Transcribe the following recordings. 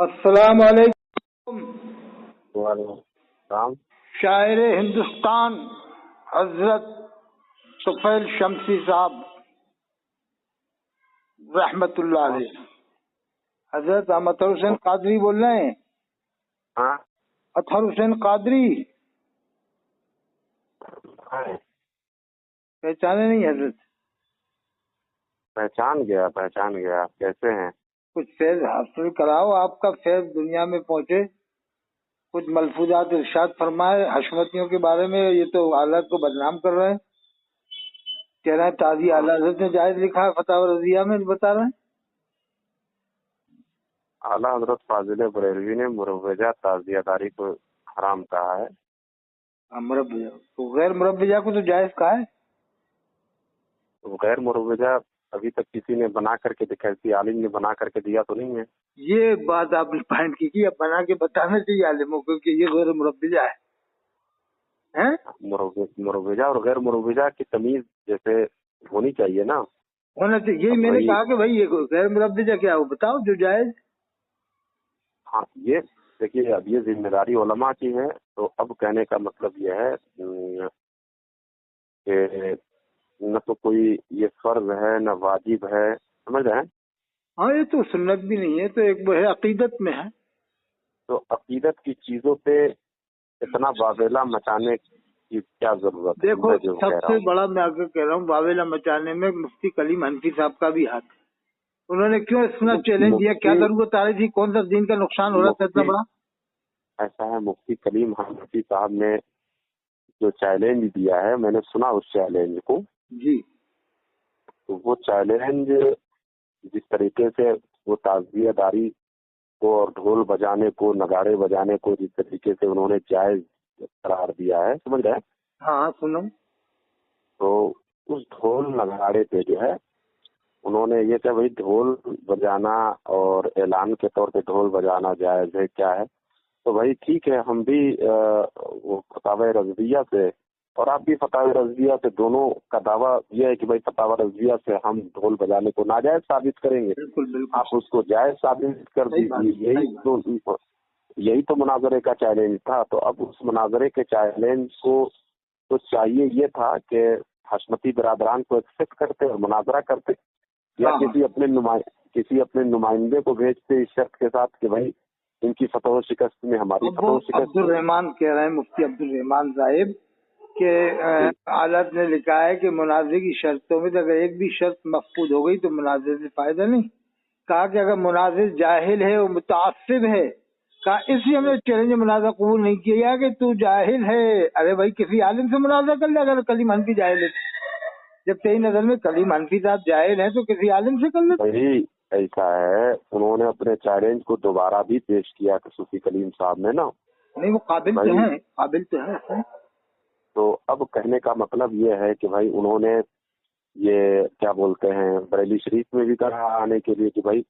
السلام علیکم۔ وعلیکم السلام۔ شاعر ہندوستان حضرت طفیل شمسی صاحب رحمت اللہ علیہ، حضرت اطہر حسین قادری بول رہے ہیں؟ ہاں اطہر حسین قادری پہچانے نہیں حضرت؟ پہچان گیا۔ آپ کیسے ہیں؟ کچھ فیض حاصل کراؤ، آپ کا فیض دنیا میں پہنچے، کچھ ملفوظات ارشاد فرمائے حشمتیوں کے بارے میں۔ یہ تو اعلیٰ کو بدنام کر رہے ہیں، کہہ رہے ہیں تازی اعلیٰ حضرت نے جائز لکھا ہے، فتاوی رضیہ میں بتا رہے ہیں۔ اعلیٰ حضرت فاضل بریلوی نے مروجہ تعزیہ داری کو حرام کہا ہے۔ مربجہ تو غیر مربجہ کو تو جائز کہا ہے۔ غیر مروجہ ابھی تک کسی نے بنا کر کے دکھا، کسی عالم نے بنا کر کے دیا تو نہیں ہے۔ یہ بات آپ نے پوائنٹ کی، اب بنا کے بتانا چاہیے عالموں کو کہ یہ غیر مربجہ ہے۔ مروجہ اور غیر مروجہ کی تمیز جیسے ہونی چاہیے نا، ہونا چاہیے۔ یہی میں نے کہا کہ بھائی یہ غیر مربجہ کیا ہو، بتاؤ جو جائز۔ ہاں یہ دیکھیے، اب یہ ذمہ داری علماء کی ہے، تو اب کہنے کا مطلب یہ ہے کہ نہ تو کوئی یہ فرض ہے نہ واجب ہے، سمجھ رہے ہیں؟ ہاں یہ تو سنت بھی نہیں ہے، تو ایک وہ ہے عقیدت میں ہے۔ تو عقیدت کی چیزوں پہ اتنا واویلا مچانے کی کیا ضرورت ہے؟ دیکھو سب سے بڑا میں آگے کہہ رہا ہوں، واویلا مچانے میں مفتی کلیم حنفی صاحب کا بھی ہاتھ ہے۔ انہوں نے کیوں اتنا چیلنج دیا؟ کیا ضرورت آ رہی تھی؟ کون سا دین کا نقصان ہو رہا تھا اتنا بڑا؟ ایسا ہے، مفتی کلیم حنفی صاحب نے جو چیلنج دیا ہے، میں نے سنا اس چیلنج کو جی۔ تو وہ چیلنج جس طریقے سے وہ تعزیہ داری کو اور ڈھول بجانے کو، نگاڑے بجانے کو جس طریقے سے انہوں نے جائز قرار دیا ہے، سمجھ رہے ہیں؟ ہاں سنو۔ تو اس ڈھول نگاڑے پہ جو ہے انہوں نے یہ کہ بھائی ڈھول بجانا اور اعلان کے طور پہ ڈھول بجانا جائز ہے کیا ہے؟ تو بھائی ٹھیک ہے، ہم بھی وہ فتاوی رضویہ سے اور آپ بھی فتاوی رضویہ سے، دونوں کا دعویٰ یہ ہے کہ بھائی فتاوی رضویہ سے ہم ڈھول بجانے کو ناجائز ثابت کریں گے، آپ اس کو جائز ثابت کر دیجیے۔ یہی تو مناظرے کا چیلنج تھا۔ تو اب اس مناظرے کے چیلنج کو تو چاہیے یہ تھا کہ حشمتی برادران کو ایکسپٹ کرتے اور مناظرہ کرتے، یا کسی اپنے نمائندے کو بھیجتے اس شرط کے ساتھ کہ بھائی ان کی فتح و شکست میں ہماری فتح و شکست۔ عبدالرحمان کہہ رہے ہیں، مفتی عبدالرحمان صاحب کہ اعلیٰ نے لکھا ہے کہ مناظرے کی شرطوں میں اگر ایک بھی شرط مفقود ہو گئی تو مناظرے سے فائدہ نہیں۔ کہا کہ اگر مناظر جاہل ہے اور متعصب ہے، کہا اس لیے ہم نے چیلنج مناظرہ قبول نہیں کیا کہ تو جاہل ہے۔ ارے بھائی کسی عالم سے مناظرہ کر لے، اگر کلیم حنفی جاہل ہے، جب تیری نظر میں کلیم حنفی صاحب جاہل ہیں تو کسی عالم سے کر لے۔ ایسا ہے، انہوں نے اپنے چیلنج کو دوبارہ بھی پیش کیا کہ صوفی کلیم صاحب نے نا، نہیں وہ قابل تو ہیں۔ تو اب کہنے کا مطلب یہ ہے کہ بھائی انہوں نے یہ کیا بولتے ہیں بریلی شریف میں بھی کہا آنے کے لیے کہ بھائی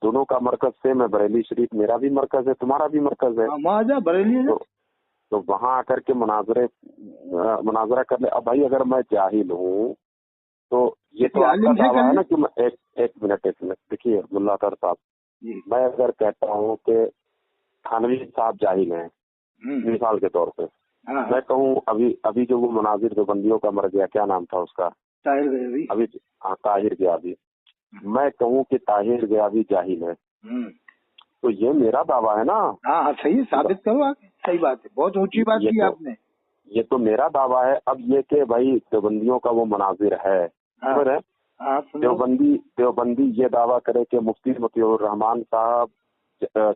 دونوں کا مرکز سیم ہے، بریلی شریف میرا بھی مرکز ہے، تمہارا بھی مرکز ہے، وہاں جا بریلی تو وہاں آ کر کے مناظرہ کر لے۔ اب بھائی اگر میں جاہل ہوں تو یہ تو آپ کا دعویٰ ہے نا کہ میں ایک منٹ دیکھیے ملا اطہر صاحب، میں اگر کہتا ہوں کہ تھانوی صاحب جاہل ہیں مثال کے طور پہ، میں کہوں ابھی جو وہ مناظر جو بندیوں کا مر گیا، کیا نام تھا اس کا؟ ابھی طاہر گیابی، میں کہوں کہ طاہر گیابی جاہل ہے تو یہ میرا دعویٰ ہے نا۔ ہاں صحیح، ثابت کرو آپ۔ صحیح بات ہے، بہت اونچی بات کی آپ نے۔ یہ تو میرا دعویٰ ہے۔ اب یہ کہ بھائی دیوبندیوں کا وہ مناظر ہے، دیوبندی یہ دعویٰ کرے کہ مفتی مطیع الرحمان صاحب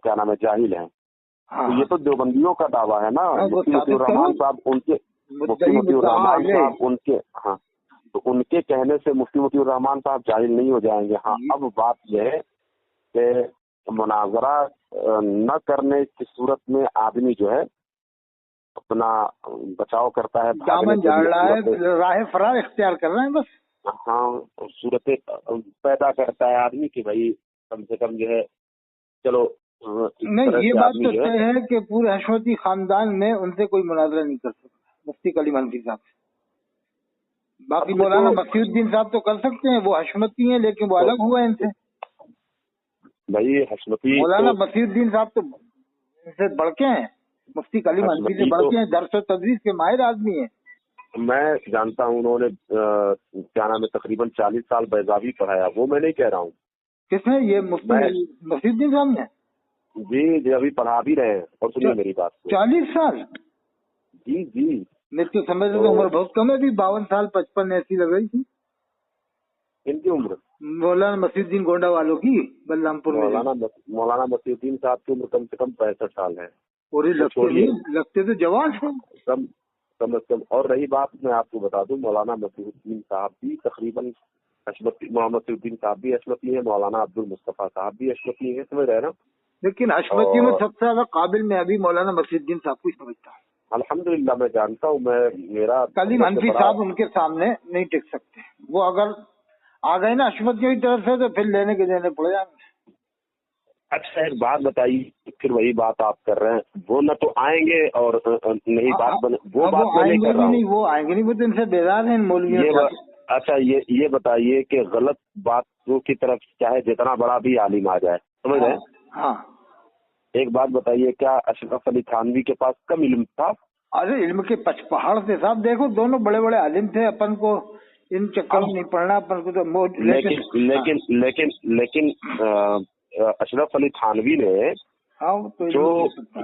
کیا نام ہے جاہل ہیں، تو یہ تو دیوبندیوں کا دعویٰ ہے نا۔ مفتی مطیع الرحمان صاحب تو ان کے کہنے سے مفتی مطیع الرحمان صاحب جاہل نہیں ہو جائیں گے۔ ہاں اب بات یہ ہے کہ مناظرہ نہ کرنے کی صورت میں آدمی جو ہے اپنا بچاؤ کرتا ہے، دامن جھاڑ رہا ہے، راہ فرار اختیار کر رہے ہیں بس۔ ہاں صورتیں پیدا کرتا ہے آدمی کہ بھائی کم سے کم جو ہے چلو نہیں، یہ بات تو طے ہے کہ پورے حشمتی خاندان میں ان سے کوئی مناظرہ نہیں کر سکتا مفتی کلیم حنفی صاحب سے۔ باقی مولانا مفتی الدین صاحب تو کر سکتے ہیں، وہ حشمتی ہیں لیکن وہ الگ ہوا ہے ان سے۔ भाई हशमती मौलाना मसीहुद्दीन साहब तो इनसे बढ़ के हैं, मुफ्ती कलीम हनफी से बढ़ के हैं, दर्स और तदरीस के माहिर आदमी हैं। मैं जानता हूँ, उन्होंने क्या नाम है तकरीबन 40 साल बैजावी पढ़ाया, वो मैं नहीं कह रहा हूँ। किसने? ये मुफ्ती मसीहुद्दीन साहब ने? जी अभी पढ़ा भी रहे हैं। और सुनिए मेरी बात को। 40 साल? जी जी, मेरे को समझ तो उम्र बहुत कम है, भी 52 साल 55 ऐसी लग रही थी इनकी उम्र। मौलाना मसीहुद्दीन गोंडा वालों की, बलरामपुर में। मौलाना मसीहुद्दीन साहब की उम्र कम से कम 65 साल है। और लगते तो जवान है कम कम। और रही बात, मैं आपको बता दूं, मौलाना मसीहुद्दीन साहब भी तकरीबन मोहम्मद मसीहुद्दीन साहब भी अशमती है, मौलाना अब्दुल मुस्तफा साहब भी अशमती है, समझ रहे हैं ना। लेकिन अशमती में सबसे ज्यादा काबिल में अभी मौलाना मसीहुद्दीन साहब को समझता हूँ। अल्हम्दुलिल्लाह मैं जानता हूँ। मेरा कलीम हनफी साहब उनके सामने नहीं टिक सकते। वो अगर आ गए ना अशमतियों की तरफ से तो फिर लेने के देने पड़ जाएंगे। अच्छा एक बात बताइए, फिर वही बात आप कर रहे हैं, वो न तो आएंगे और नहीं बात बने, वो बात मैं नहीं कर रहा हूँ। वो आएंगे नहीं, वो तो इनसे बेजार है इन मौलवियों से। अच्छा ये बताइए कि गलत बातों की तरफ चाहे जितना बड़ा भी आलिम आ जाए, समझ रहे हैं। हाँ, एक बात बताइए, क्या अशरफ अली थानवी के पास कम इल्म था? अरे इल्म के पचपहाड़ थे साहब, देखो दोनों बड़े बड़े आलिम थे, अपन को इन चक्कर में नहीं पढ़ना, अपन को तो लेकिन अशरफ अली थानवी ने तो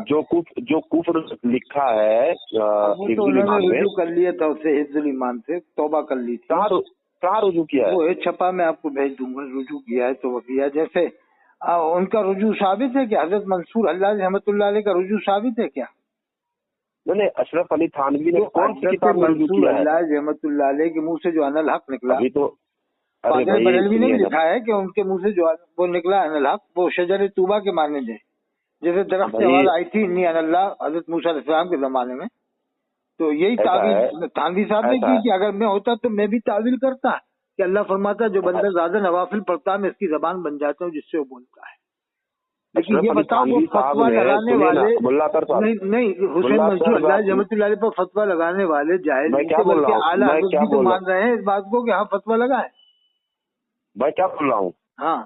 जो कुफ्र लिखा है हिफ्जुल ईमान में, रुजू कर लिया था उसे, हिफ्जुल ईमान से तौबा कर ली थी। कहाँ रुजू किया है? वो छपा मैं आपको भेज दूंगा, रुजू किया है तो किया। जैसे उनका रुजू साबित है क्या? हजरत मंसूर अल्लाह रहमतुल्लाह अलैह का रुजू साबित है क्या? नहीं, अशरफ अली थानवी ने कौन सी किताब में रुजू किया है? अल्लाह रहमतुल्लाह अलैह के मुंह से जो अनल हक निकला, अभी तो बरेलवी ने लिखा है कि उनके मुंह से जो वो निकला अनल हक, वो शजर तूबा के माने थे। जैसे दरख्त से आवाज आई थी इन्नी अनल्लाह हजरत मूसा अलैहिस्सलाम के जमाने में, तो यही तावील थानवी साहब ने की कि अगर मैं होता तो मैं भी तावील करता कि अल्लाह फरमाता जो बंदा ज्यादा नवाफिल पढ़ता है मैं इसकी जबान बन जाता हूँ जिससे वो बोलता है। लेकिन ये बताओ वो फतवा लगाने वाले नहीं हुसैन मंसूर अल्लाह रहमतुल्लाह पर फतवा लगाने वाले जाहिल बल्कि आला हज़रत भी तो मान रहे हैं इस बात को कि हाँ फतवा लगाए। मैं क्या बोल रहा हूँ? हाँ,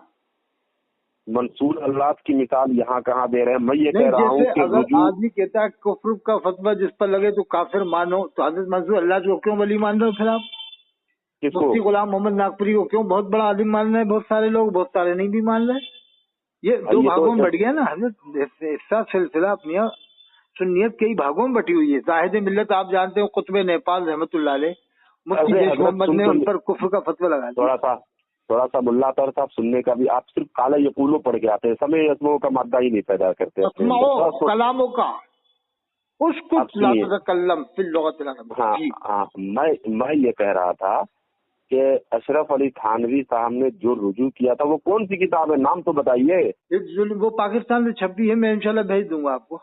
मंसूर अल्लाह की मिसाल यहाँ कहाँ दे रहे हैं? मैं ये कह रहा हूँ कि अगर आदमी कहता है कुफ्र का फतवा जिस पर लगे तो काफिर मानो, तो हजरत मंसूर अल्लाह को क्यों वली मान रहे हो? फिर आप मुफ्ती गुलाम मोहम्मद नागपुरी को क्यों बहुत बड़ा आलिम मान रहे हैं? बहुत सारे लोग, बहुत सारे नहीं भी मान रहे। ये दो भागों में बढ़ गया ना हजरत, इसका सिलसिला अपनी सुन्नियत कई भागों में बटी हुई है। जाहिद मिल्लत आप जानते हो कुतुब नेपाल रहमतुल्लाह अलैह, मुफ्ती जैश मोहम्मद ने उन पर कुफ्र का फतवा लगा दिया। थोड़ा सा मुल्ला तर साहब सुनने का भी, आप सिर्फ काला यकूलो पढ़ के आते हैं, समय अस्माओं का मादा ही नहीं पैदा करते कलामों का उसको। हाँ, मैं ये कह रहा था कि अशरफ अली थानवी साहब ने जो रुजू किया था वो कौन सी किताब है? नाम तो बताइए। वो पाकिस्तान से छपी है, मैं इंशाल्लाह भेज दूंगा आपको।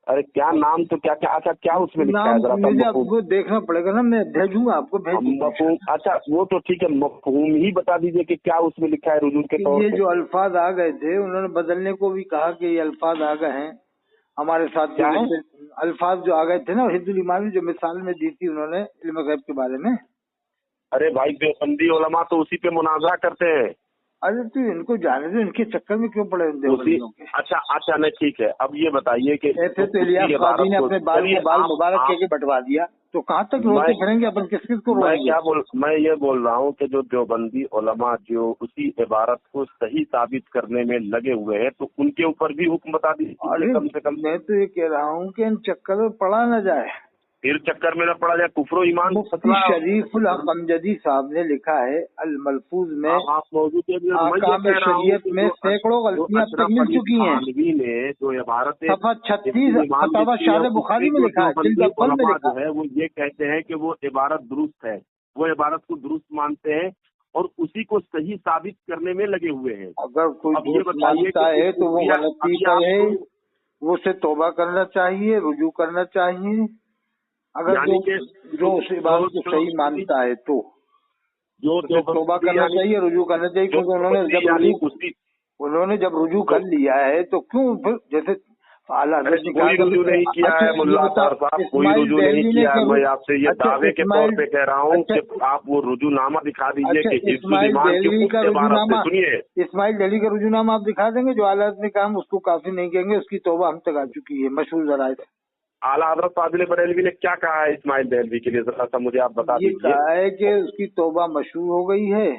अरे क्या नाम तो क्या क्या? अच्छा क्या उसमें लिखा है? जरा मुझे आपको देखना पड़ेगा ना, मैं भेजूंगा आपको, मफहूम। अच्छा वो तो ठीक है, मफहूम ही बता दीजिए कि क्या उसमें लिखा है रुजू के तौर पे। ये जो अल्फाज आ गए थे उन्होंने बदलने को भी कहा कि ये अल्फाज आ गए हैं हमारे साथ। क्या है अल्फाज जो आ गए थे ना हिफ्जुल ईमान में, जो मिसाल में दी थी उन्होंने इल्म गैब के बारे में। अरे भाई देवबंदी उलमा तो उसी पे मुनाजरा करते हैं। अरे तो इनको जाने दो, इनके चक्कर में क्यों पड़े देवबंदियों के? अच्छा नहीं ठीक है, अब ये बताइए कि ऐसे तो इलियास कादी ने अपने बाल मुबारक के बंटवा दिया, तो कहाँ तक रोते फिरेंगे अपन? किस को मैं ये बोल रहा हूँ कि जो देवबंदी उलमा जो उसी इबारत को सही साबित करने में लगे हुए हैं, तो उनके ऊपर भी हुक्म बता दीजिए कम से कम। मैं तो ये कह रहा हूँ कि इन चक्कर में पड़ा न जाए, फिर चक्कर में न पड़ा जाए कुफ्र ईमान। मुफ्ती शरीफुल हक अमजदी साहब ने लिखा है अल मलफूज में, आकाम शरीयत में सैकड़ों गलतियां अब तक मिल चुकी हैं। जो इबारत सफा 36 फतवा शाह बुखारी में लिखा है, जो है वो ये कहते हैं कि वो इबारत दुरुस्त है, वो इबारत को दुरुस्त मानते हैं और उसी को सही साबित करने में लगे हुए हैं। अगर कोई दुरुस्त मानता है तो वो गलती पर है, वो उसे तौबा करना चाहिए, रुजू करना चाहिए। अगर जो उस बात को सही मानता है तो जो तौबा करना चाहिए, रुजू करना चाहिए, क्योंकि उन्होंने जब रुजू कर लिया है तो क्यों फिर जैसे आला हजरत ने कोई रुजू नहीं किया है मुल्ला अतहर साहब, कोई रुजू नहीं किया है। मैं आपसे ये दावे के तौर पे कह रहा हूँ कि आप वो रुजूनामा दिखा दीजिए कि हिफ्जुल ईमान के पुख्ते इबारत से सुनिए। इस्माइल दिल्ली का रुजूनामा आप दिखा देंगे जो आला हजरत ने कहा, हम उसको काफी नहीं कहेंगे, उसकी तौबा हम तक आ चुकी है, मशहूर जराए। आला हजरत फाजिल बरेलवी ने क्या कहा है इस्माइल देहलवी के लिए, जरा सा मुझे आप बता दीजिए। ये कहा है कि उसकी तौबा मशहूर हो गई है,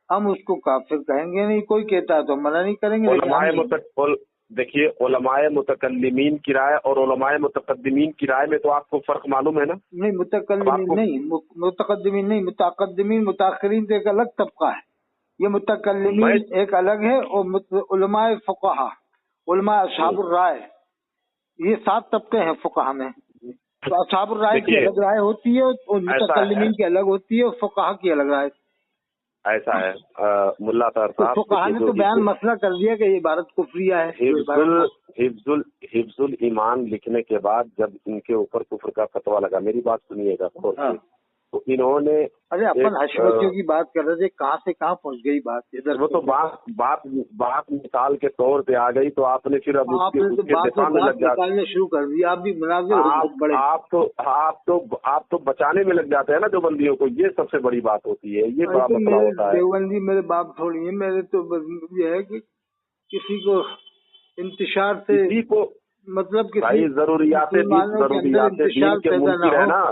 हम उसको काफिर कहेंगे नहीं, कोई कहता है तो मना नहीं करेंगे। देखिए उलमाए मुतकल्लिमीन की राय और उलमाए मुतकद्दिमीन की राय में तो आपको फर्क मालूम है ना? नहीं, मुतकल्लिमीन नहीं, मुतकद्दिमीन नहीं, मुतकद्दिमीन मुताखिरीन तो एक अलग तबका है, ये मुतकल्लिमीन एक अलग है, और उलमाए फुक़हा, उलमाए अस्हाबुर राय, ये 7 तबके हैं फुक़हा में। तो अस्हाबुर राय की अलग राय होती है और मुतकल्लिमीन की अलग होती है और फुक़हा की अलग राय। ऐसा है मुल्ला अतहर साहब, तो फुक़हा ने तो बयान मसला कर दिया कि ये इबारत कुफ्रिया है। हिफ्जुल ईमान लिखने के बाद जब इनके ऊपर कुफ्र का फतवा लगा, मेरी बात सुनिएगा तो इन्होंने, अरे अपन हशमतियों की बात कर रहे थे, कहाँ से कहाँ पहुँच गई बात इधर। वो तो बात मिसाल के तौर पे आ गई, तो आपने फिर अब उसके दिफा में लग निकालने शुरू कर दिया। आप भी मुनाज़िर आप तो बचाने में लग जाते हैं ना देवबंदियों को, ये सबसे बड़ी बात होती है, ये बड़ा मसला होता है। देवबंदी मेरे बाप थोड़ी है, मेरे तो ये है कि किसी को इंतशार से, किसी को मतलब भाई जरूरियात दीन के मुनकिर है ना।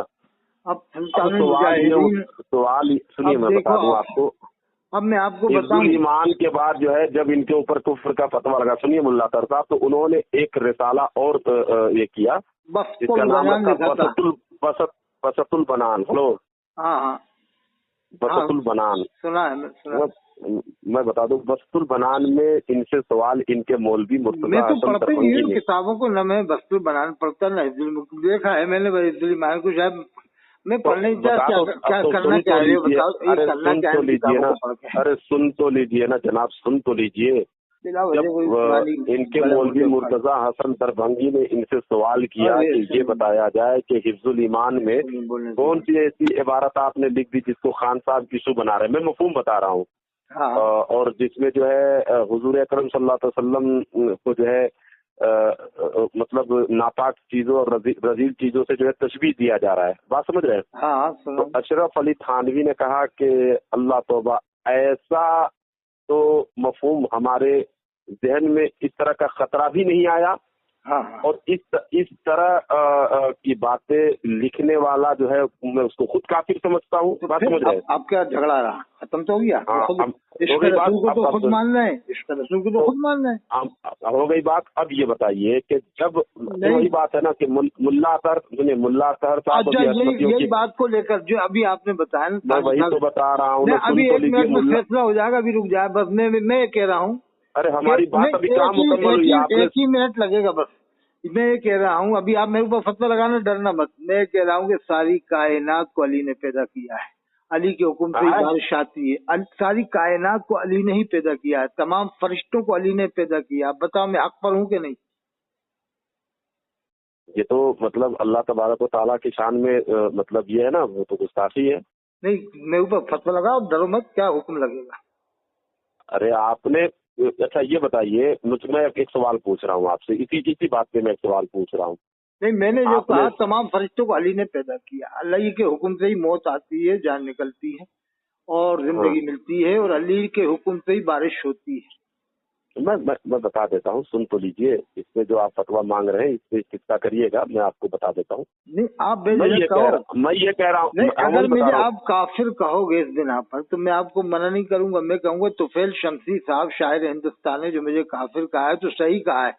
अब सवाल सुनिए, मैं बता दूं आपको, अब मैं आपको बताऊं, ईमान के बाद जो है जब इनके ऊपर कुफ्र का फतवा लगा, सुनिए मुल्ला अतहर साहब, तो उन्होंने एक रिसाला और ये किया, जिसका नाम रखा बसतुल बनान। हेलो, हाँ, बसतुल बनान सुना है। मैं बता दूं, बसतुल बनान में इनसे सवाल इनके मौलवी मुर्तजा मैं तो पढ़ते ही हूँ किताबों को, न मैं बसतुल बनान पढ़ता, न देखा है मैंने हिफ्जुल ईमान को, शायद मैं पढ़ने क्या करना चाह रहे हो बताओ। अरे सुन तो लीजिए ना, अरे सुन तो लीजिए ना जनाब, सुन तो लीजिए। जब इनके मौलवी मुर्तजा हसन दरभंगी ने इनसे सवाल किया कि ये बताया जाए कि हिफ्जुल ईमान में कौन सी ऐसी इबारत आपने लिख दी जिसको खान साहब किसू बना रहे हैं, मैं मफहूम बता रहा हूँ, और जिसमें जो है हुजूर अकरम सल्लल्लाहु अलैहि वसल्लम को जो है मतलब नापाक चीजों और रजील चीजों से जो है तशबीह दिया जा रहा है, बात समझ रहे हैं? हाँ, तो अशरफ अली थानवी ने कहा कि अल्लाह तौबा, ऐसा तो मफहूम हमारे जहन में इस तरह का खतरा भी नहीं आया। हाँ। और इस तरह की बातें लिखने वाला जो है मैं उसको खुद काफिर समझता हूँ। तो बात समझ रहे हैं? आप क्या झगड़ा रहा, खत्म तो हो गया? हो गई बात, को तो खुद मान रहे हैं, इश्क रसूल को तो खुद मान रहे हैं, हो गई बात। अब ये बताइए कि जब वही बात है ना कि मुल्ला अतहर साहब, यही बात को लेकर जो अभी आपने बताया, मैं वही तो बता रहा हूँ। अभी 1 मिनट में फैसला हो जाएगा, अभी रुक जाए बस, मैं कह रहा हूँ। अरे हमारी बात अभी काम मुकम्मल हुई है, 1 ही मिनट लगेगा बस। मैं ये कह रहा हूँ, अभी आप मेरे ऊपर फतवा लगाना, डरना मत। मैं कह रहा हूँ कि सारी कायनात को अली ने पैदा किया है, अली के हुक्म से बारिश आती है। सारी कायनात को अली ने ही पैदा किया है, तमाम फरिश्तों को अली ने पैदा किया। बताओ मैं हक पर हूँ कि नहीं? ये तो मतलब अल्लाह तबारक व तआला की शान में मतलब ये है ना, वो तो गुस्ताखी है। नहीं, मेरे ऊपर फतवा लगाओ, डरो मत, क्या हुक्म लगेगा? अरे आपने, अच्छा ये बताइए, मैं एक सवाल पूछ रहा हूँ आपसे, इसी बात पे मैं एक सवाल पूछ रहा हूँ। नहीं, मैंने जो कहा तमाम फरिश्तों को अली ने पैदा किया, अल्लाह के हुक्म से ही मौत आती है, जान निकलती है और जिंदगी मिलती है, और अली के हुक्म से ही बारिश होती है। मैं बता देता हूँ, सुन तो लीजिए। इसमें जो आप फतवा मांग रहे हैं इससे कितना करिएगा, मैं आपको बता देता हूँ। नहीं, आप मैं ये कह रहा हूँ, अगर मुझे आप काफिर कहोगे इस बिना पर तो मैं आपको मना नहीं करूंगा। मैं कहूँगा तुफैल शमसी साहब शायर हिंदुस्तान ने जो मुझे काफिर कहा है तो सही कहा है।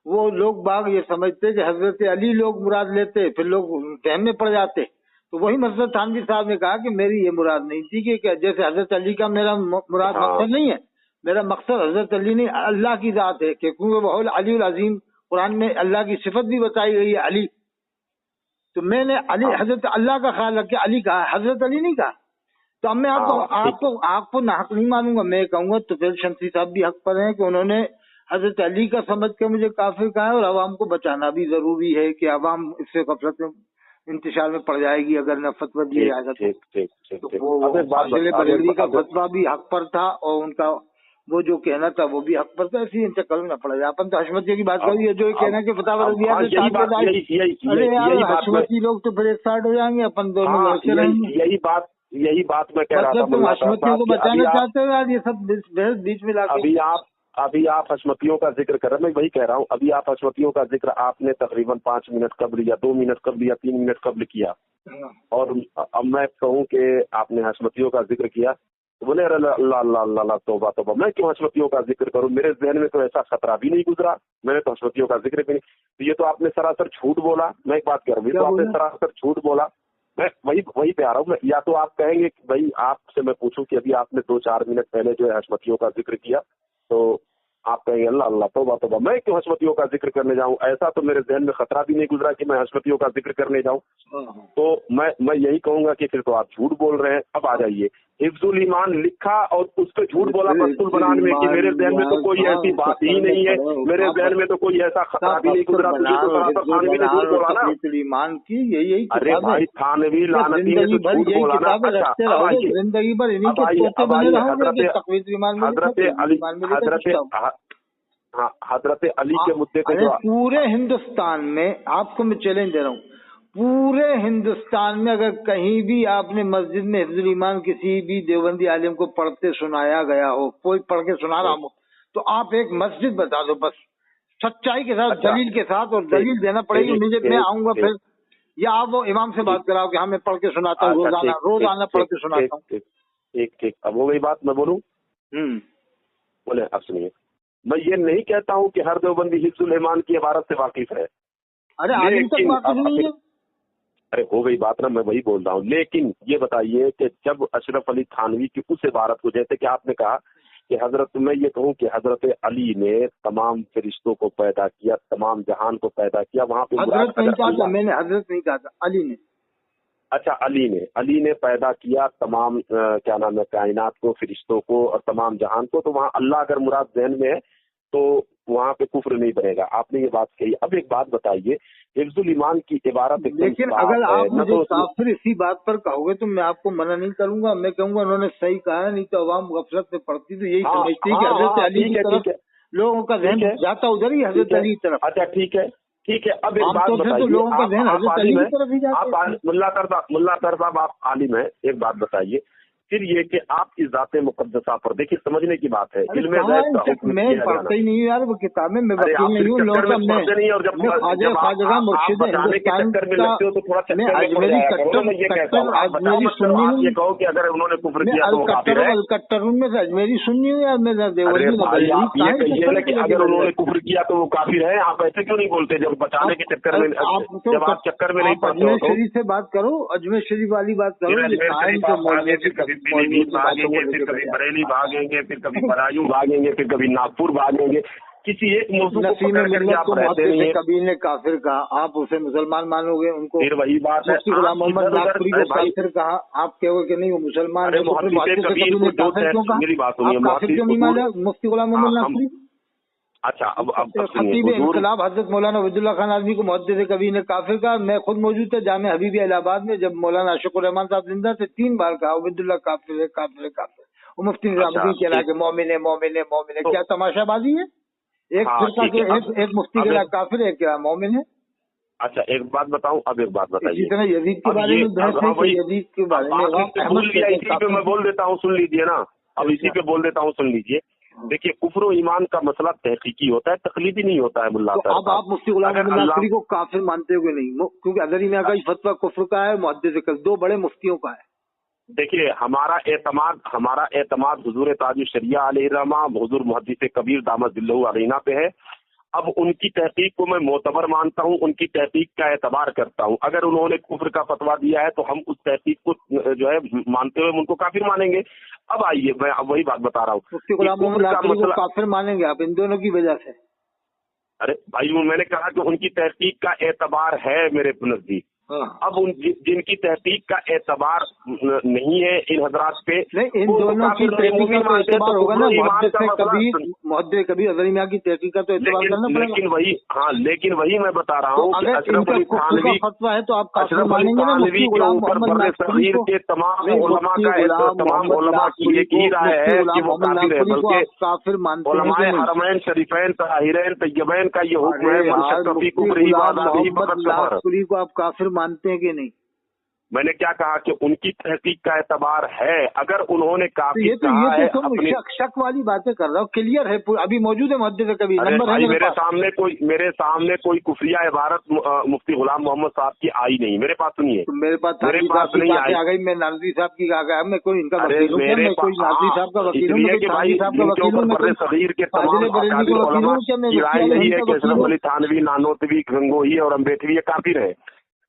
वो लोग बाग ये समझते कि हजरत अली लोग मुराद लेते, फिर लोग वहम में पड़ जाते। तो वही मसला थानवी साहब ने कहा कि मेरी ये मुराद नहीं थी कि जैसे हजरत अली का मेरा मुराद मकसद नहीं है, मेरा मकसद हजरत अली नहीं अल्लाह की जात है, क्योंकि वो अलीउल अजीम, कुरान में अल्लाह की सिफत भी बताई गई है अली। तो मैंने अली हजरत अल्लाह का ख्याल रख के अली कहा, हजरत अली नहीं कहा। तो अब मैं आपको नाहक नहीं मानूंगा। मैं कहूंगा तो फिर शमसी साहब भी हक पर हैं कि उन्होंने हजरत अली का समझ के मुझे काफिर कहा है, और अवाम को बचाना भी जरूरी है कि अवाम इससे गफलत में इंतशार में पड़ जाएगी अगर न फतवा दिया जाएगा। तो वो फाजिल बरेलवी का फतवा भी हक पर था और उनका वो जो कहना था वो भी हक पर था, ऐसे इंतकाल न पड़ा जाए। अपन तो हशमतियों की बात करी है, जो ये कहना कि फतवा दिया अरे यार हशमती लोग तो फिर एक साइड हो जाएंगे, अपन दोनों लड़के रहेंगे। यही बात मैं कह रहा था। तुम हशमतियों को बचाना चाहते हो यार, ये सब बहस बीच में लाके। अभी आप हशमतियों का जिक्र कर रहे हैं, मैं वही कह रहा हूँ। अभी आप हशमतियों का जिक्र आपने तकरीबन 5 मिनट कबल या 2 मिनट कबल या 3 मिनट कबल किया, और अब मैं कहूँ कि आपने हशमतियों का जिक्र किया तो बोले अरे अल्लाह तौबा तौबा, मैं क्यों हशमतियों का जिक्र करूँ, मेरे जहन में तो ऐसा खतरा भी नहीं गुजरा, मैंने तो हशमतियों का जिक्र भी नहीं। तो ये तो आपने सरासर झूठ बोला। मैं एक बात कह रहा हूँ, ये तो आपने सरासर झूठ बोला। मैं वही पे आ रहा हूँ। या तो आप कहेंगे कि भाई आपसे मैं पूछूं कि अभी आपने 2-4 मिनट पहले जो है हशमतियों का जिक्र किया, तो आप कहेंगे अल्लाह तौबा तौबा, मैं क्यों हशमतियों का जिक्र करने जाऊं, ऐसा तो मेरे जहन में खतरा भी नहीं गुजरा कि मैं हशमतियों का जिक्र करने जाऊं। तो मैं यही कहूंगा कि फिर तो आप झूठ बोल रहे हैं। अब आ जाइए, हिफ्जुल ईमान लिखा और उस पर झूठ बोला मस्तूल बनाने में कि मेरे जहन में तो कोई ऐसी बात ही नहीं है, मेरे जहन में तो कोई ऐसा खतरा भी नहीं गुजरा। तुझे तो सरासर थानवी ने झूठ बोला ना। ईमान की यही अरे भाई थानवी लानती ने तो झूठ बोला ना। अच्छा जिंदगी भर हजरत अली के मुद्दे पे पूरे हिंदुस्तान में आपको मैं चैलेंज दे रहा हूँ, पूरे हिंदुस्तान में अगर कहीं भी आपने मस्जिद में हिफ्जुल ईमान किसी भी देवबंदी आलिम को पढ़ते सुनाया गया हो, कोई पढ़ के सुना रहा हो, तो आप एक मस्जिद बता दो बस, सच्चाई के साथ, दलील के साथ, और दलील देना पड़ेगी मुझे, मैं आऊंगा फिर, या आप वो इमाम से बात कराओ कि हाँ मैं पढ़ के सुनाता हूँ, रोजाना पढ़ के सुनाता हूँ। एक अब हो गई बात, मैं बोलूँ? बोले अब सुनिए, मैं ये नहीं कहता हूँ कि हर देवबंदी हिफ्जुल ईमान की इबारत से वाकिफ है। अरे आलिम तक वाकिफ नहीं है। अरे हो गई बात ना, मैं वही बोल रहा हूँ। लेकिन ये बताइए कि जब अशरफ अली थानवी की उस इबारत को, जैसे कि आपने कहा कि मैं ये कहूँ कि हजरत अली ने तमाम फरिश्तों को पैदा किया, तमाम जहान को पैदा किया, वहाँ पे हजरत नहीं कहा था मैंने, हजरत नहीं कहा था, अली ने। अच्छा, अली ने पैदा किया तमाम क्या नाम है कायनात को, फरिश्तों को और तमाम जहान को, तो वहाँ अल्लाह अगर मुराद ज़हन में है तो वहाँ पे कुफ्र नहीं बनेगा। आपने ये बात कही। अब एक बात बताइए, हिफ्जुल ईमान की इबारत, लेकिन अगर आप मुझे काफिर इसी बात पर कहोगे तो मैं आपको मना नहीं करूंगा, मैं कहूंगा उन्होंने सही कहा, नहीं तो अवाम गफलत में पड़ती तो यही समझती कि हजरत अली की तरफ लोगों का ध्यान जाता उधर ही, हजरत अली की तरफ। अच्छा ठीक है। अब एक बात बताइए, लोगों का ध्यान हजरत अली की तरफ ही जाता है। मुल्ला तर साहब आप आलिम हैं, एक बात बताइए फिर ये कि आप इस ज़ात मुक़द्दसा पर देखिए, समझने की बात है, इल्म ग़ैब का हुक्म मैं पढ़ता ही नहीं यार वो किताबें, मैं वकील नहीं हूँ, लोगों का मैं ख्वाजा मुर्शिद हिंदुस्तान का, मैं अजमेरी कट्टर अजमेरी सुन्नी हूँ। ये कहो कि अगर उन्होंने कुफ्र किया तो काफिर है, कट्टर हूँ, मैं अजमेरी सुन्नी हूँ यार, मैं देवबंदी। अगर उन्होंने कुफ्र किया तो वो काफिर है, आप ऐसे क्यों नहीं बोलते? जब बचाने के चक्कर में, जब आप चक्कर में नहीं पड़ते हो, अजमेर शरीफ से बात करो, अजमेर शरीफ वाली बात करो, पीलीभीत भागेंगे, फिर कभी बरेली भागेंगे, फिर कभी बदायूं भागेंगे, फिर कभी नागपुर भागेंगे, किसी एक मौजूद को पकड़ करके आप रहते नहीं है। कभी ने काफिर कहा, आप उसे मुसलमान मानोगे? उनको फिर वही बात है, गुलाम मोहम्मद नागपुरी को काफिर कहा, आप कहोगे कि नहीं वो मुसलमान है, मेरी बात सुनिए, मुफ्ती गुलाम मोहम्मद नागपुरी। अच्छा अब खतीब इनकलाब हजरत मौलाना वहीदुल्लाह खान आज़मी को मुहद्दिस कभी ने काफिर कहा। मैं खुद मौजूद था जामिया हबीबिया इलाहाबाद में, जब मौलाना अशफाकुर रहमान साहब जिंदा थे, 3 बार कहा वहीदुल्लाह काफिर है, काफिर है, काफिर। वो मुफ्ती निजामुद्दीन कह रहा कि मोमिन है, मोमिन है, मोमिन है। क्या तमाशाबाजी है? एक फिरका के एक मुफ्ती कह रहा काफिर है, क्या मोमिन है? अच्छा एक बात बताऊं, अब एक बात बताइए, इसी तरह यजीद के बारे में बहस है, यजीद के बारे में इसी पे मैं बोल देता हूँ, सुन लीजिए ना, अब इसी पे बोल देता हूँ, सुन लीजिए। देखिए कुफ्र और ईमान का मसला तहकीकी होता है, तकलीदी नहीं होता है मुल्ला। तो अब आप मुफ्ती गुलाम मोहम्मद नागपुरी को काफिर मानते हो कि नहीं? क्योंकि अदरी में का फतवा कुफ्र का है, मुहद्दिस का, 2 बड़े मुफ्तियों का है। देखिए हमारा एतमाद हुजूर ताजुल शरिया अलैहिर्रहमा, हुजूर मुहद्दिस कबीर दामद दिल्लहु अलैना पे है। अब उनकी तहकीक को मैं मोतबर मानता हूँ, उनकी तहकीक का एतबार करता हूँ। अगर उन्होंने कुफ्र का फतवा दिया है तो हम उस तहकीक को जो है मानते हुए उनको काफिर मानेंगे। अब आइए, मैं वही बात बता रहा हूँ, मुफ्ती गुलाम मोहम्मद नागपुरी को काफिर मानेंगे आप इन दोनों की वजह से? अरे भाई मैंने कहा कि उनकी तहकीक का एतबार है मेरे नजदीक, अब उन जिनकी तहकीक का एतबार नहीं है इन हजरात पे, नहीं, इन दोनों की तहकीक का एतबार होगा ना, मुहद्दिस कबीर अज़हरी मियां की तहकीक का तो एतबार करना पड़ेगा। लेकिन वही मैं बता रहा हूँ, अगर इनका कुफ्र का फतवा है तो आप काफिर मानेंगे ना। मुफ्ती गुलाम मोहम्मद नागपुरी को, के तमाम उलमा की एक ही राय है कि वो काफिर है, बल्कि काफिर मानते हैं। उलमाए हरमैन शरीफैन ताहिरैन तय्यबैन का ये हुक्म है, मन शक्क फी कुफ्रिही वाज़ादिही फ़क़द कफ़र। नागपुरी को आप काफिर मानते हैं कि नहीं? मैंने क्या कहा कि उनकी तहकीक का एतबार है। अगर उन्होंने काफी ये तो अपनी शक वाली बातें कर रहा हूँ, क्लियर है, अभी मौजूद है मुहद्दिस कबीर, नंबर है मेरे सामने कोई कुफरिया इबारत मुफ्ती गुलाम मोहम्मद साहब की आई नहीं मेरे पास। सुनिए, तो मेरे पास नहीं आ गई, मैं नाज़री साहब की आ गया, मैं कोई इनका वकील हूँ, मैं कोई नाज़री साहब का वकील हूँ, सदीर के तमाम थानवी, नानोतवी, गंगोही और अम्बेडवी काफिर है।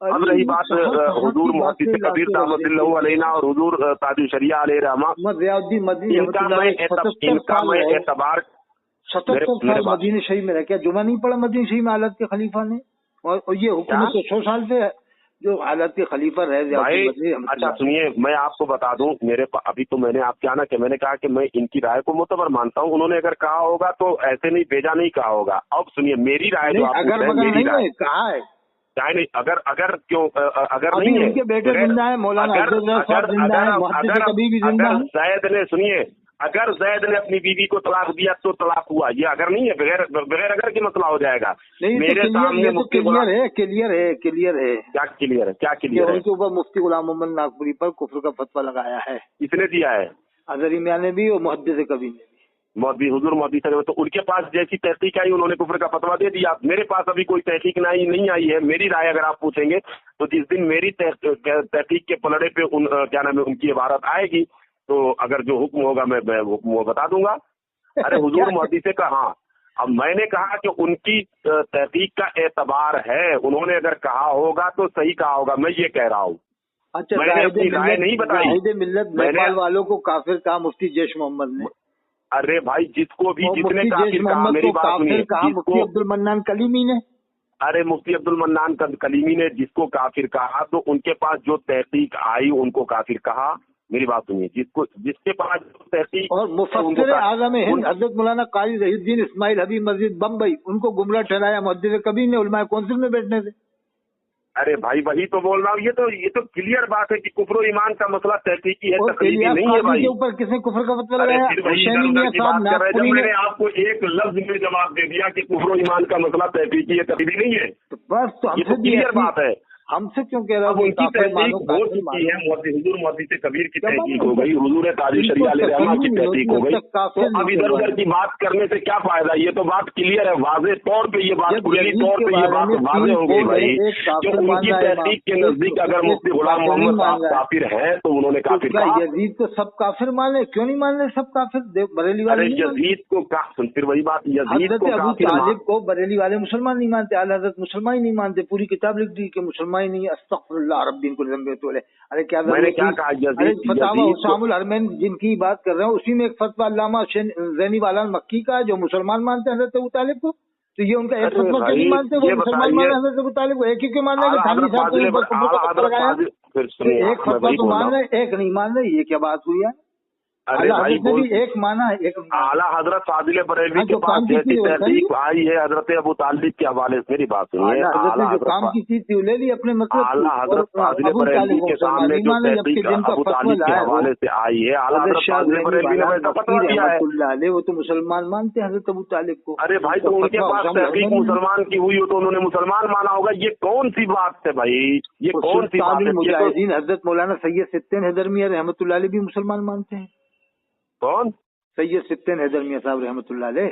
अब रही बात हुजूर मुहद्दिस कबीर रहमतुल्लाह अलैना और हुजूर ताजुल शरिया अलैहि रहमा, इनका मैं एतबार 77 साल मदीने शरीफ में रह क्या जुमा नहीं पड़ा मदीने शरीफ में हालत के खलीफा ने, और ये हुक्म तो 100 साल से जो हालत के खलीफा रहे भाई। अच्छा सुनिए, मैं आपको बता दूं, अभी तो मैंने आप क्या ना कि मैंने कहा कि मैं इनकी राय को मुतबर मानता हूं। उन्होंने अगर कहा होगा तो ऐसे नहीं भेजा नहीं कहा होगा। अब सुनिए मेरी राय जो आप मेरी राय कहा है, चाहे नहीं, अगर क्यों अगर नहीं है, उनके बेटे जिंदा है, मौलाना जैद ने, सुनिए, अगर जैद ने अपनी बीवी को तलाक दिया तो तलाक हुआ, ये अगर नहीं है, बगैर अगर की मसला हो जाएगा। मेरे सामने मुफ्ती क्लियर है क्या क्लियर है? उनके ऊपर मुफ्ती गुलाम मोहम्मद नागपुरी पर कुफ्र का फतवा लगाया है। किसने दिया है? अज़हरी मियां ने भी और मुहद्दिस कबीर ने भी। हुजूर मोदी से तो उनके पास जैसी तहकीक आई उन्होंने कुफ्र का फतवा दे दिया। मेरे पास अभी कोई तहकीक नहीं आई है। मेरी राय अगर आप पूछेंगे तो जिस दिन मेरी तहकीक के पलड़े पे क्या नाम है उनकी इबारत आएगी तो अगर जो हुक्म होगा मैं हुक्म वो बता दूंगा। अरे हुजूर मोदी से कहा, अब मैंने कहा कि उनकी तहकीक का एतबार है, उन्होंने अगर कहा होगा तो सही कहा होगा, मैं ये कह रहा हूँ। अच्छा, मैंने अपनी राय नहीं बताई। मिल्लत नेपाल वालों को काफिर कहा मुफ्ती जैश मोहम्मद ने। अरे भाई, जिसको भी जितने काफिर कहा, मेरी बात सुनिए, मुफ्ती अब्दुल मन्नान कलीमी ने, अरे मुफ्ती अब्दुल मन्नान कलीमी ने जिसको काफिर कहा तो उनके पास जो तहकीक आई उनको काफिर कहा। मेरी बात सुनिए, जिसके पास तहकीक, और मुफस्सिर आज़म हिंद हज़रत मौलाना क़ाज़ी ज़हीउद्दीन इस्माइल हबीब मस्जिद बम्बई, उनको गुमराह ठहराया मुहद्दिस कबीर ने उलमाए कौंसिल में बैठने से। अरे भाई वही तो बोल रहा हूँ, ये तो क्लियर बात है कि कुफ्र ईमान का मसला तहकीकी है, तकलीदी नहीं है भाई। ऊपर किसने कुफ्र का फतवा लगाया? मैंने आपको एक लफ्ज में जवाब दे दिया कि कुफ्र ईमान का मसला तहकीकी है, तकलीदी नहीं है। तो बस तो ये तो क्लियर बात है। हमसे क्यों कह रहा हूँ? उनकी तहकीक हो चुकी है, हुजूर मोदी से कबीर की तहकीक हो गई, हुजूर ताजुल शरिया अलैहि रहमा की तहकीक हो गई। तो अब इधर उधर की बात करने से क्या फायदा? ये तो बात क्लियर है, वाज़ेह तौर पे ये बात, खुली तौर पे ये बात वाज़ेह हो गई भाई कि उनकी तहकीक के नजदीक अगर मुफ्ती गुलाम मोहम्मद साहब काफिर है तो उन्होंने काफिर कहा। यजीद को सब काफिर माने, क्यों नहीं मान रहे सब काफिर? बरेली वाले यजीद को फिर वही बात, यजीद को बरेली वाले मुसलमान नहीं मानते, आला हज़रत मुसलमान ही नहीं मानते, पूरी किताब लिख दी कि मुसलमान ही नहीं। अरे क्या मैंने क्या कहा? फतावा हुसामुल हरमैन जिनकी बात कर रहे हैं उसी में एक फतवा अल्लामा ज़ैनी वाला मक्की का जो मुसलमान मानते हैं हज़रत अबू तालिब को, तो ये उनका एक फतवा क्यों नहीं मानते? वो मुसलमान माने हज़रत अबू तालिब को, एक ही क्यों मान रहे हैं? थानवी साहब एक फतवा तो मान रहे, एक नहीं मान रहे, ये क्या बात हुई है? अरे भाई एक माना है, एक आला हजरत फाजिल बरेलवी के पास जैसी तहकीक आई है हजरत अबू तालिब के हवाले से। मेरी बात सुनिए, जो काम की चीज थी ले ली अपने मतलब आला हजरत फाजिल बरेलवी के सामने जो तहकीक अबू तालिब के हवाले से आई है, आला हजरत फाजिल बरेलवी ने वैसा फतवा दिया है। वो तो मुसलमान मानते हैं हजरत अबू तालिब को। अरे भाई, तो उनके पास तहकीक मुसलमान की हुई हो तो उन्होंने मुसलमान माना होगा। ये कौन सी बात है भाई? ये कौन सी बात है? मुजाहिदीन हजरत मौलाना सैयद सित्तीन हैदर मियां रहमतुल्लाह अलैह भी मुसलमान मानते हैं। कौन? सैयद सित्तीन हैदर मियां साहब रहमतुल्लाह अलैह।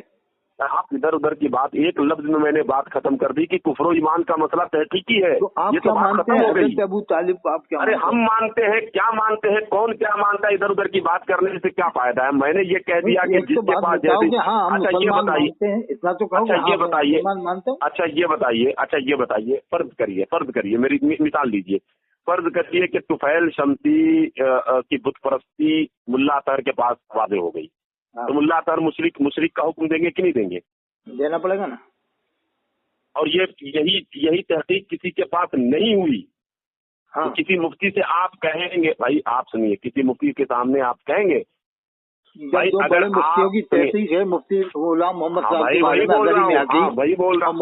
आप इधर उधर की बात, एक लफ्ज में मैंने बात खत्म कर दी कि कुफ्र ईमान का मसला तहकीकी है। तो आप ये क्या तो मानते हैं हज़रत अबू तालिब को? आप क्या? अरे हम मानते हैं, क्या मानते हैं, कौन क्या मानता है? इधर उधर की बात करने से क्या फायदा है? मैंने ये कह दिया कि जिसके पास जैसे, अच्छा ये बताइए, इतना तो कहो, अच्छा ये बताइए, मानते हैं, अच्छा ये बताइए, फर्ज करिए, मेरी मिसाल लीजिए, फर्ज करिए कि तुफैल शमसी की बुत परस्ती मुल्ला अतहर के पास वाज़ेह हो गई, तो मुल्ला अतहर मुशरिक का हुक्म देंगे कि नहीं देंगे? देना पड़ेगा ना। और यही तहकीक किसी के पास नहीं हुई हाँ। तो किसी मुफ्ती से आप कहेंगे, भाई आप सुनिए, किसी मुफ्ती के सामने आप कहेंगे जब दो बड़े मुफ्तियों की तहसीस है, मुफ्ती गुलाम मोहम्मद साहब के बारे में अगर में आ गई, वही बोल रहा हूँ,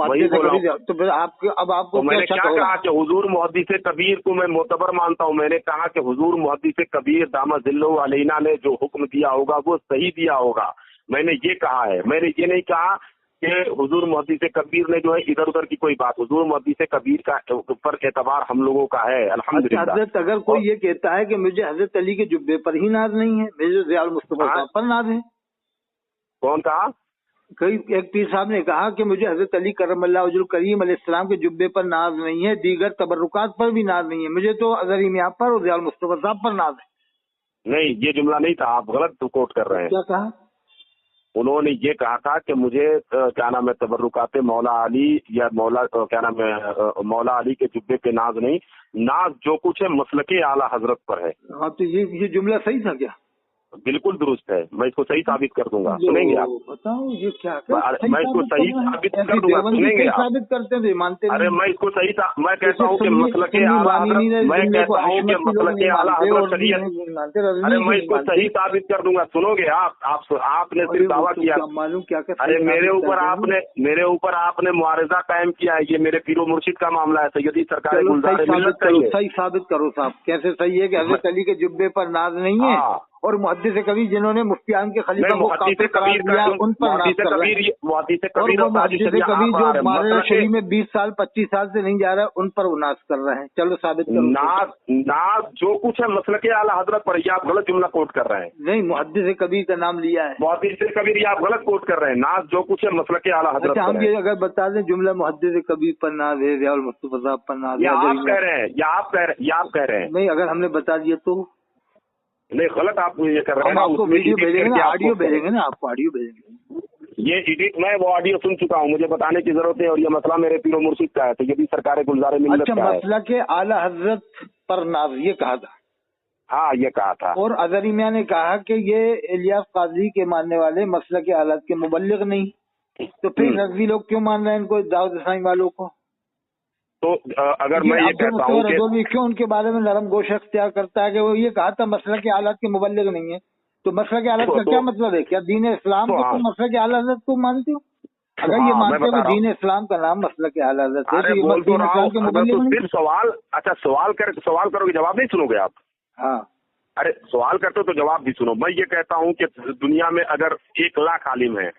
तो फिर आपको तो मैंने क्या कहा कि हुजूर मुहद्दिस कबीर को मैं मोतबर मानता हूँ। मैंने कहा कि हुजूर मुहद्दिस कबीर दामद जिल्लुहु अलैना ने जो हुक्म दिया होगा वो सही दिया होगा, मैंने ये कहा है। मैंने ये नहीं कहा कि हुजूर मुहद्दिस कबीर ने जो है इधर उधर की कोई बात, हुजूर मुहद्दिस कबीर का पर एतबार हम लोगों का है अल्हम्दुलिल्लाह। हजरत अगर कोई ये कहता है कि मुझे हजरत अली के जुब्बे पर ही नाज नहीं है, मुझे ज़ियाउल मुस्तफा साहब पर नाज है। कौन कहा? कई एक पीर साहब ने कहा कि मुझे हजरत अली करमल्लाहु वजहुल करीम अलैहिस्सलाम के जुब्बे पर नाज नहीं है, दीगर तबर्रुकात पर भी नाज नहीं है, मुझे तो अज़हरी मियां पर और ज़ियाउल मुस्तफा साहब पर नाज है। नहीं, ये जुमला नहीं था, आप गलत कोट कर रहे हैं। क्या कहा? उन्होंने ये कहा था कि मुझे क्या नाम है तबर्रुकात मौला अली या मौला क्या नाम है मौला अली के जुब्बे पे नाज नहीं, नाज जो कुछ है मसलके आला हजरत पर है। हाँ, तो ये जुमला सही था क्या? बिल्कुल दुरुस्त है, मैं इसको सही साबित कर दूंगा, सुनेंगे आप? बताओ ये क्या मैं इसको सही साबित कर दूंगा, सुनेंगे आप? साबित करते हैं मानते। अरे मैं इसको सही मैं कहता हूँ कि मसलके आला हजरत, मैं कहता हूँ कि मसलके आला हजरत शरीयत, अरे मैं इसको सही साबित कर दूंगा, सुनोगे आप? आपने सिर्फ दावा किया, मालूम क्या? अरे मेरे ऊपर आपने मुआरजा कायम किया है, ये मेरे पीरो मुर्शिद का मामला है। सैयदी सरकार गुलजार मिल्लत का है। सही साबित करो साहब, कैसे सही है कि हजरत अली के जुब्बे पर नाज नहीं है और मुहद्दिस कबीर जिन्होंने मुफ्तियान के खलीफा को काफिर करार दिया उन पर नाज कर रहे हैं, मुहद्दिस कबीर जो मारे शरीफ में 20 साल 25 साल से नहीं जा रहा है उन पर वो नाज कर रहे हैं। चलो साबित करो। नाज जो कुछ है मसलके आला हजरत पर, ये आप गलत जुमला कोट कर रहे हैं। नहीं, मुहद्दिस कबीर का नाम लिया है। मुहद्दिस कबीर, ये आप गलत कोट कर रहे हैं। नाज जो कुछ है मसलके आला हजरत। अच्छा, हम ये अगर बता दें जुमला मुहद्दिस कबीर पर नाज है, ज़ियाउल मुस्तफा साहब पर नाज है, आप कह रहे हैं या आप कह रहे हैं? नहीं, अगर हमने बता दिया तो नहीं, गलत आप ये कर रहे हैं। आपको वीडियो भेजेंगे ना, ऑडियो भेजेंगे ना, आपको ऑडियो भेजेंगे। ये एडिट, मैं वो ऑडियो सुन चुका हूँ, मुझे बताने की जरूरत है। और ये मसला मेरे पीरो मुर्शिद का है, तो ये भी सरकार गुलजार मिल्लत का है। मसला के आला हजरत पर नाज ये कहा था। हाँ, ये कहा था। और अज़हरी मियां ने कहा कि ये इलियास काजी के मानने वाले मसला के हालात के मुबल्लिग नहीं, तो फिर रज़वी लोग क्यों मान रहे हैं इनको, दाऊद इस्लामी वालों को? तो अगर मैं ये कहता हूँ कि क्यों उनके बारे में नरम गोश अख्तियार करता है कि वो ये कहा था मसला के हालात के मुबल्लिग नहीं है, तो मसला के हालात का क्या मतलब है? क्या दीन इस्लाम को तुम मसला के हालात को मानते हो? अगर ये मानते हो कि दीन इस्लाम का नाम मसला के हालात है तो दीन इस्लाम के मुबल्लिग नहीं। सवाल, अच्छा सवाल करोगे, जवाब नहीं सुनोगे आप? हाँ, अरे सवाल करते हो तो जवाब भी सुनो। मैं ये कहता हूँ कि दुनिया में अगर 1 लाख आलिम है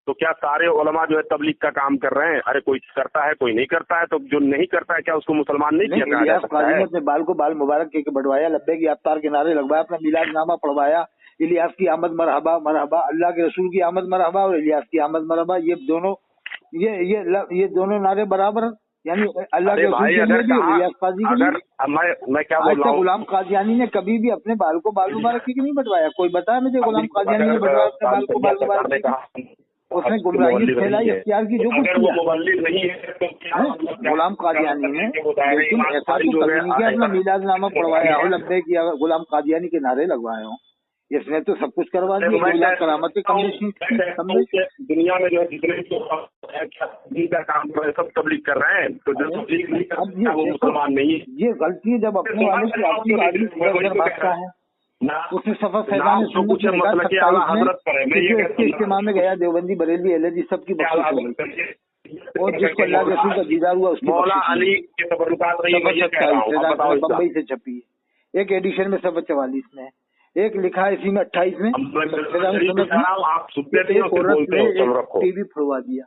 तो क्या सारे उलमा जो है तबलीग का काम कर रहे हैं? अरे कोई करता है, कोई नहीं करता है, तो जो नहीं करता है क्या उसको मुसलमान नहीं किया जा सकता है? अपने बाल को बाल मुबारक के बढ़वाया, लब्बे की अफ्तार के नारे लगवाया, अपना मिलादनामा पढ़वाया, इलियास की आमद मरहबा मरहबा, अल्लाह के रसूल की आमद मरहबा और इलियास की आमद मरहबा, ये दोनों नारे बराबर, यानी अल्लाह के रसूल के लिए भी इलियास काजी के लिए। मैं क्या बोल रहा हूँ, गुलाम कादियानी ने कभी भी अपने बाल को बाल मुबारक के नहीं बढ़वाया? कोई बताया मुझे गुलाम कादियानी ने बढ़वाया अपने बाल को बाल मुबारक? उसने गुमराही फैलाई, अख्तियार की, जो कुछ किया गुलाम कादियानी ने, लेकिन ऐसा तो कभी नहीं किया अपना मिलादनामा पढ़वाया हो, लब्बे किया, गुलाम कादियानी के नारे लगवाए हो, इसने तो सब कुछ करवा दिया। करामत के दुनिया में जो है जितने का काम कर रहे सब तबलीग कर रहे हैं, तो जो तबलीग नहीं करता वो मुसलमान नहीं है। ये गलती जब अपने वाले की आपकी बादशाह है, उसने सफर फैजान इज्तिमा में गया, देवबंदी बरेली एलर्जी सबकी बख्शिश हो गई, और जिसको अल्लाह के रसूल का दीदार हुआ उसकी मौला अली के बम्बई से छपी है, एक एडिशन में 44 में, एक लिखा है इसी में 28 में। आप सुनते नहीं हो, टीवी फुड़वा दिया,